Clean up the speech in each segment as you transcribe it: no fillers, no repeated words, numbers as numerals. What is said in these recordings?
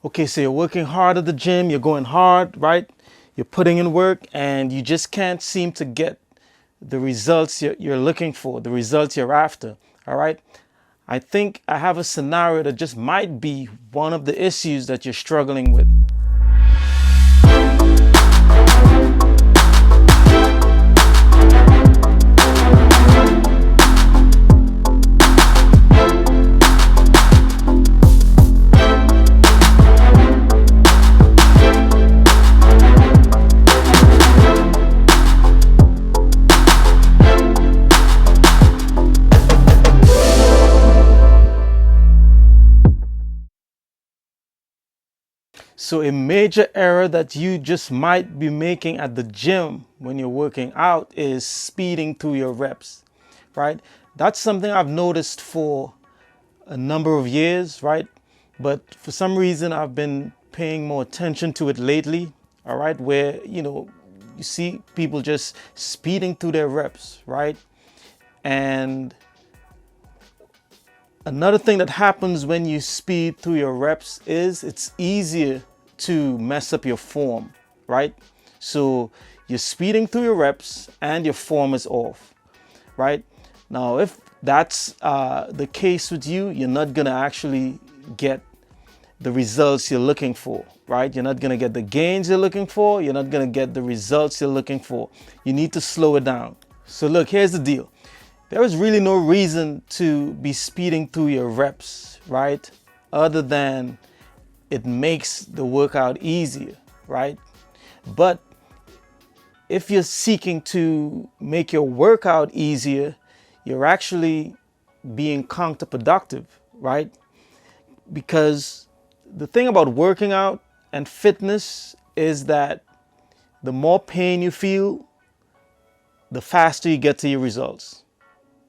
Okay, so you're working hard at the gym, you're going hard, right? You're putting in work and you just can't seem to get the results you're looking for, the results you're after, all right? I think I have a scenario that just might be one of the issues that you're struggling with. So a major error that you just might be making at the gym when you're working out is speeding through your reps, right? That's something I've noticed for a number of years, right? But for some reason, I've been paying more attention to it lately, all right? Where, you see people just speeding through their reps, right? And another thing that happens when you speed through your reps is it's easier to mess up your form, right? So you're speeding through your reps and your form is off, right? Now, if that's the case with you, you're not gonna actually get the results you're looking for, right? You're not gonna get the gains you're looking for. You're not gonna get the results you're looking for. You need to slow it down. So look, here's the deal. There is really no reason to be speeding through your reps, right? Other than it makes the workout easier, right? But if you're seeking to make your workout easier, you're actually being counterproductive, right? Because the thing about working out and fitness is that the more pain you feel, the faster you get to your results.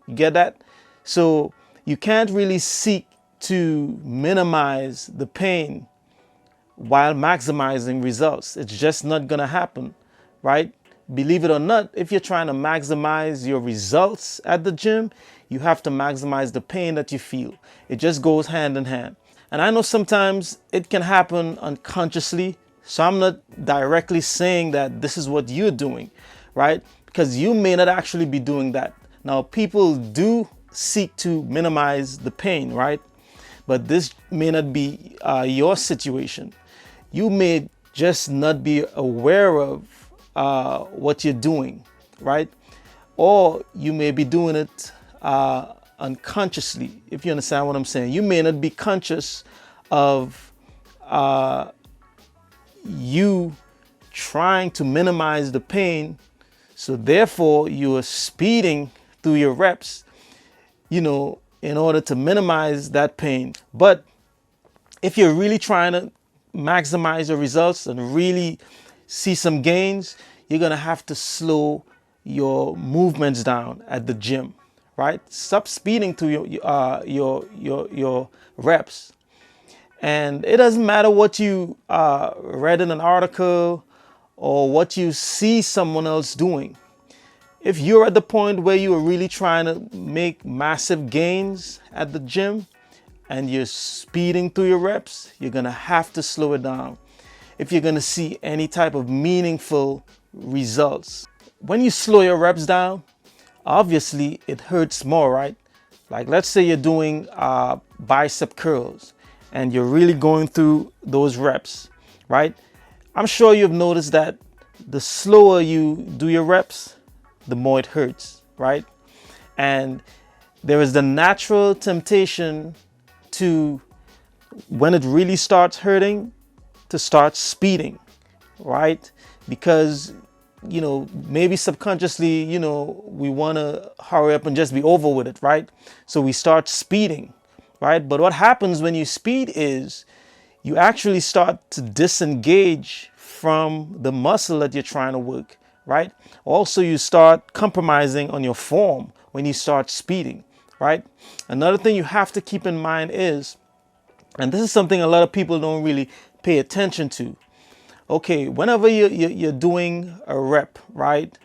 You get that? So you can't really seek to minimize the pain while maximizing results. It's just not gonna happen, right? Believe it or not, if you're trying to maximize your results at the gym, you have to maximize the pain that you feel. It just goes hand in hand. And I know sometimes it can happen unconsciously, so I'm not directly saying that this is what you're doing, right? Because you may not actually be doing that. Now, people do seek to minimize the pain, right? But this may not be your situation. You may just not be aware of what you're doing, right? Or you may be doing it unconsciously, if you understand what I'm saying. You may not be conscious of you trying to minimize the pain, so therefore you are speeding through your reps, in order to minimize that pain. But if you're really trying to maximize your results and really see some gains, you're gonna have to slow your movements down at the gym, right? Stop speeding through your reps. And it doesn't matter what you read in an article or what you see someone else doing. If you're at the point where you are really trying to make massive gains at the gym and you're speeding through your reps, you're gonna have to slow it down if you're gonna see any type of meaningful results. When you slow your reps down, obviously it hurts more, right? Like let's say you're doing bicep curls and you're really going through those reps, right? I'm sure you've noticed that the slower you do your reps, the more it hurts, right? And there is the natural temptation to, when it really starts hurting, to start speeding, right? Because, maybe subconsciously, we want to hurry up and just be over with it, right? So we start speeding, right? But what happens when you speed is you actually start to disengage from the muscle that you're trying to work, right? Also, you start compromising on your form when you start speeding, right? Another thing you have to keep in mind is, and this is something a lot of people don't really pay attention to. Okay, whenever you're doing a rep, right?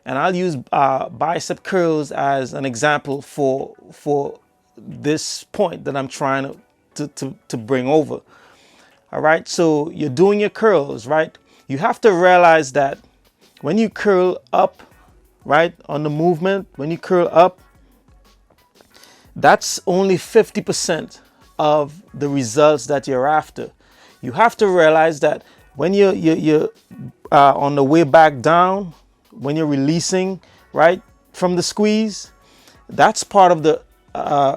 And I'll use bicep curls as an example for this point that I'm trying to bring over. All right, so you're doing your curls, right? You have to realize that when you curl up, right, on the movement, when you curl up, that's only 50% of the results that you're after. You have to realize that when you're on the way back down, when you're releasing, right, from the squeeze, that's part of the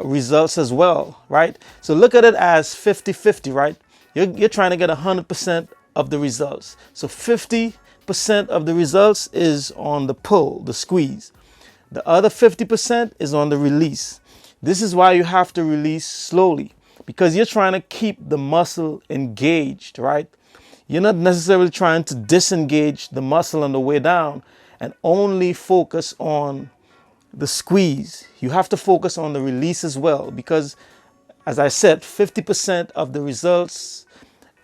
results as well, right? So look at it as 50-50, right? You're trying to get 100% of the results. So 50% of the results is on the pull, the squeeze. The other 50% is on the release. This is why you have to release slowly, because you're trying to keep the muscle engaged, right? You're not necessarily trying to disengage the muscle on the way down and only focus on the squeeze. You have to focus on the release as well, because as I said, 50% of the results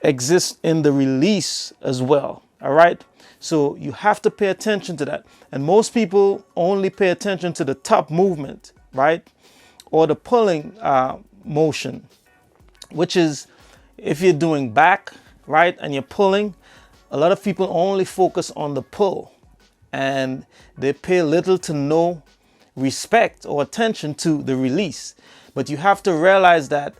exist in the release as well. All right. So you have to pay attention to that. And most people only pay attention to the top movement, right? Or the pulling motion, which is if you're doing back, right, and you're pulling, a lot of people only focus on the pull and they pay little to no respect or attention to the release. But you have to realize that,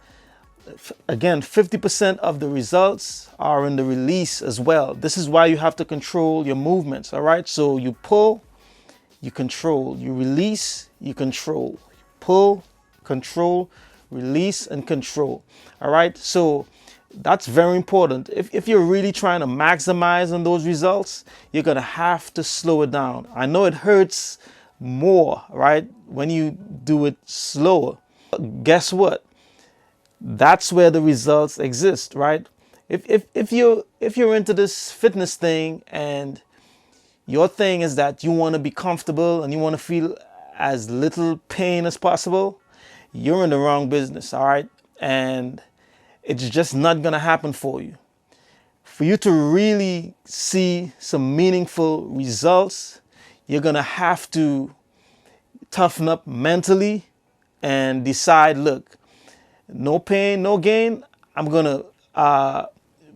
again, 50% of the results are in the release as well. This is why you have to control your movements. All right. So you pull, you control, you release, you control, pull, control, release, and control. All right. So that's very important. If you're really trying to maximize on those results, you're going to have to slow it down. I know it hurts more, right, when you do it slower. Guess what? That's where the results exist, right? If you're into this fitness thing and your thing is that you want to be comfortable and you want to feel as little pain as possible, you're in the wrong business, all right? And it's just not going to happen for you. For you to really see some meaningful results, you're going to have to toughen up mentally and decide, look, no pain, no gain. I'm going to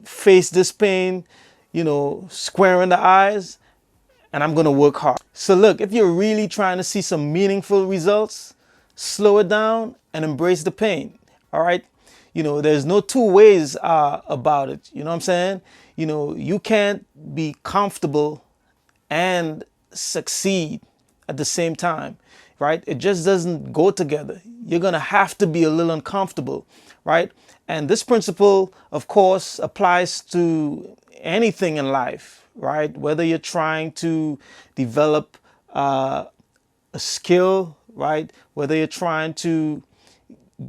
face this pain, square in the eyes, and I'm going to work hard. So look, if you're really trying to see some meaningful results, slow it down and embrace the pain. All right. There's no two ways about it. You know what I'm saying? You can't be comfortable and succeed at the same time, right? It just doesn't go together. You're going to have to be a little uncomfortable, right? And this principle, of course, applies to anything in life, right? Whether you're trying to develop a skill, right? Whether you're trying to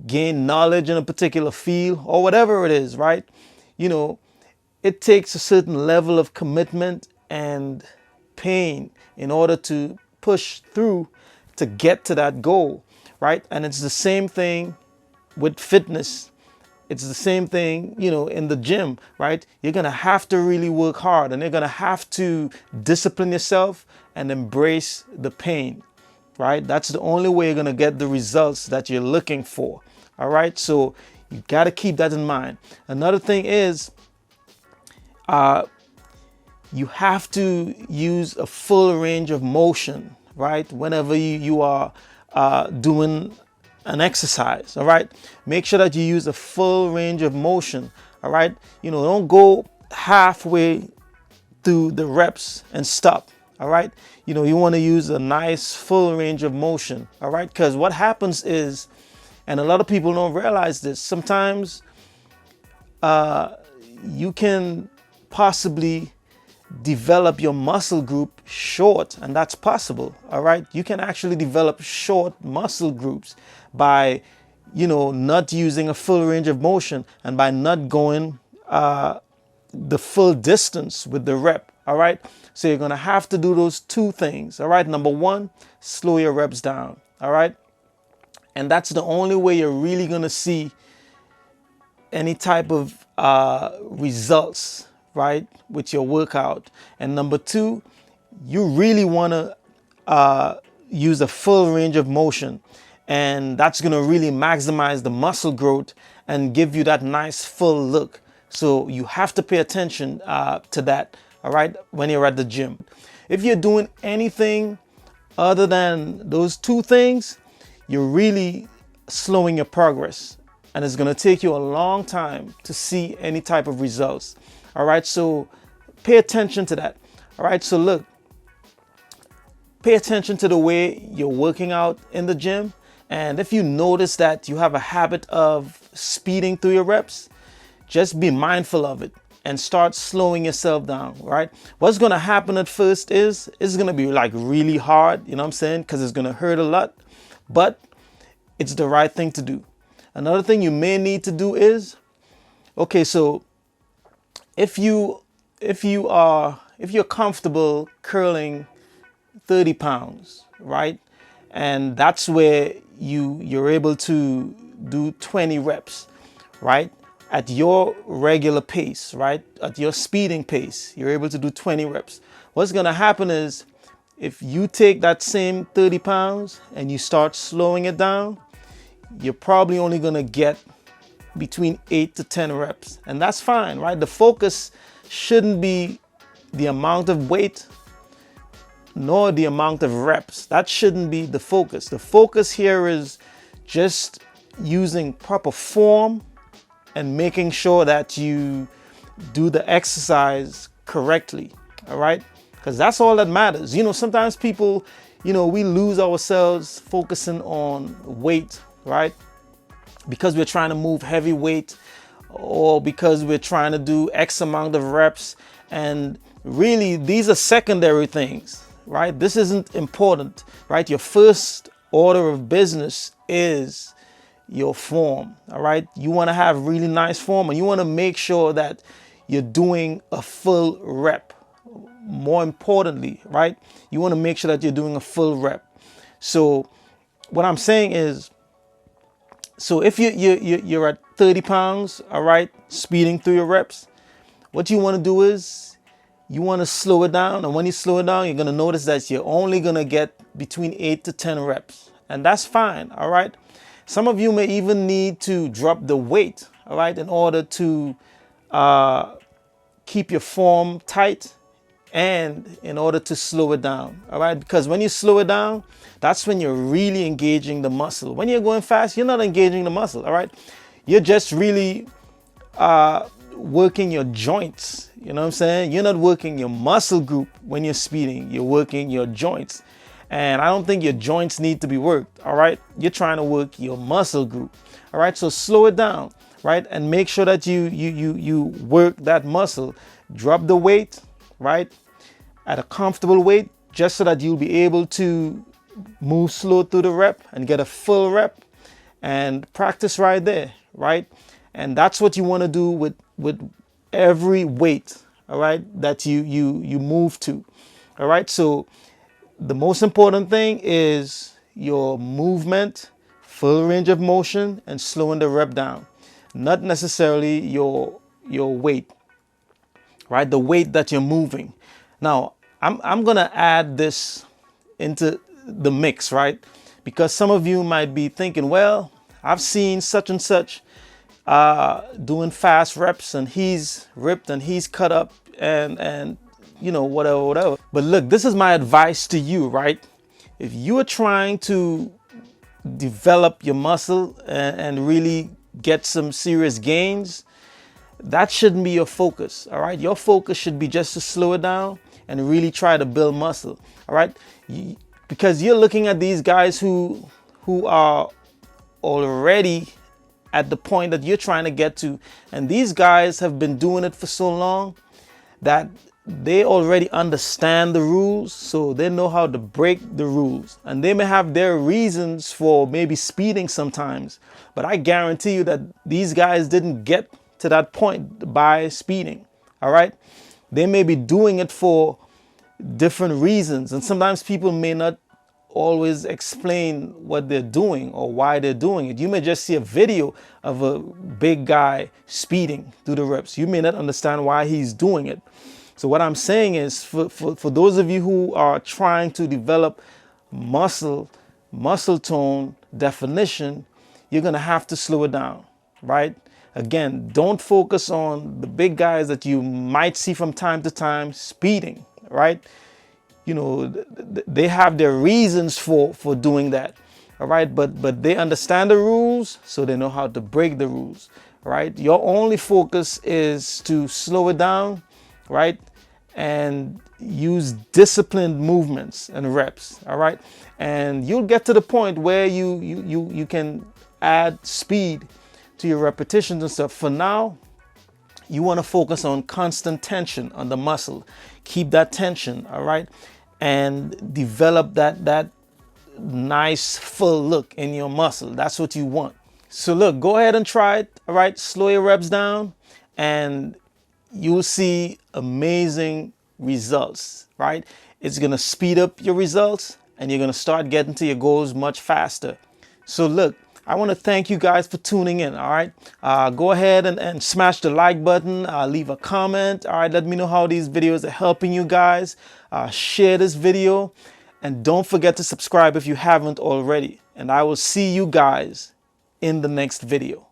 gain knowledge in a particular field or whatever it is, right? It takes a certain level of commitment and pain in order to push through to get to that goal, right? And it's the same thing with fitness. It's the same thing, in the gym, right? You're going to have to really work hard and you're going to have to discipline yourself and embrace the pain, right? That's the only way you're going to get the results that you're looking for. All right. So you got to keep that in mind. Another thing is you have to use a full range of motion, right? Whenever you are doing an exercise. All right. Make sure that you use a full range of motion. All right. Don't go halfway through the reps and stop. All right. You want to use a nice full range of motion. All right. Because what happens is, and a lot of people don't realize this, sometimes you can possibly develop your muscle group short, and that's possible. All right. You can actually develop short muscle groups by, not using a full range of motion and by not going the full distance with the rep. All right. So you're going to have to do those two things. All right. Number one, slow your reps down. All right. And that's the only way you're really going to see any type of results, right, with your workout. And number two, you really want to use a full range of motion. And that's going to really maximize the muscle growth and give you that nice full look. So you have to pay attention to that, all right, when you're at the gym. If you're doing anything other than those two things, you're really slowing your progress. And it's going to take you a long time to see any type of results. All right, so pay attention to that. All right, so look, pay attention to the way you're working out in the gym. And if you notice that you have a habit of speeding through your reps, just be mindful of it and start slowing yourself down, right? What's going to happen at first is it's going to be like really hard, you know what I'm saying? Because it's going to hurt a lot, but it's the right thing to do. Another thing you may need to do is, okay, so if you're comfortable curling 30 pounds, right? And that's where you're able to do 20 reps, right? At your regular pace, right? At your speeding pace, you're able to do 20 reps. What's gonna happen is if you take that same 30 pounds and you start slowing it down, you're probably only gonna get between 8 to 10 reps. And that's fine, right? The focus shouldn't be the amount of weight nor the amount of reps. That shouldn't be the focus. The focus here is just using proper form and making sure that you do the exercise correctly, all right? Because that's all that matters. You know, sometimes people, you know, we lose ourselves focusing on weight, right? Because we're trying to move heavy weight or because we're trying to do X amount of reps. And really, these are secondary things, right? This isn't important, right? Your first order of business is your form, all right? You want to have really nice form and you want to make sure that you're doing a full rep. More importantly, right? You want to make sure that you're doing a full rep. So what I'm saying is, so if you're at 30 pounds, all right, speeding through your reps, what you want to do is you want to slow it down. And when you slow it down, you're going to notice that you're only going to get between 8 to 10 reps. And that's fine, all right? Some of you may even need to drop the weight, all right, in order to keep your form tight and in order to slow it down, all right? Because when you slow it down, that's when you're really engaging the muscle. When you're going fast, you're not engaging the muscle, all right? You're just really working your joints, you know what I'm saying? You're not working your muscle group when you're speeding. You're working your joints. And I don't think your joints need to be worked, all right? You're trying to work your muscle group, all right? So slow it down, right? And make sure that you work that muscle. Drop the weight, right? At a comfortable weight, just so that you'll be able to move slow through the rep and get a full rep and practice right there, right? And that's what you want to do with every weight, all right, that you move to, all right? So the most important thing is your movement, full range of motion, and slowing the rep down. Not necessarily your weight, right? The weight that you're moving. Now, I'm gonna add this into the mix, right? Because some of you might be thinking, well, I've seen such and such doing fast reps and he's ripped and he's cut up and you know, whatever. But look, this is my advice to you, right? If you are trying to develop your muscle and really get some serious gains, that shouldn't be your focus, all right? Your focus should be just to slow it down and really try to build muscle, all right? Because you're looking at these guys who are already at the point that you're trying to get to. And these guys have been doing it for so long that they already understand the rules, so they know how to break the rules. And they may have their reasons for maybe speeding sometimes, but I guarantee you that these guys didn't get to that point by speeding, all right? They may be doing it for different reasons, and sometimes people may not always explain what they're doing or why they're doing it. You may just see a video of a big guy speeding through the reps. You may not understand why he's doing it. So what I'm saying is for those of you who are trying to develop muscle tone definition, you're going to have to slow it down, right? Again, don't focus on the big guys that you might see from time to time speeding, right? You know, they have their reasons for doing that, all right? But they understand the rules, so they know how to break the rules, right? Your only focus is to slow it down, right? And use disciplined movements and reps, all right? And you'll get to the point where you can add speed to your repetitions and stuff. For now, you want to focus on constant tension on the muscle. Keep that tension, all right? And develop that nice full look in your muscle. That's what you want. So look, go ahead and try it, all right? Slow your reps down and you'll see amazing results, right? It's gonna speed up your results and you're gonna start getting to your goals much faster. So look, I want to thank you guys for tuning in, all right? Go ahead and smash the like button, leave a comment, all right? Let me know how these videos are helping you guys. Share this video and don't forget to subscribe if you haven't already. And I will see you guys in the next video.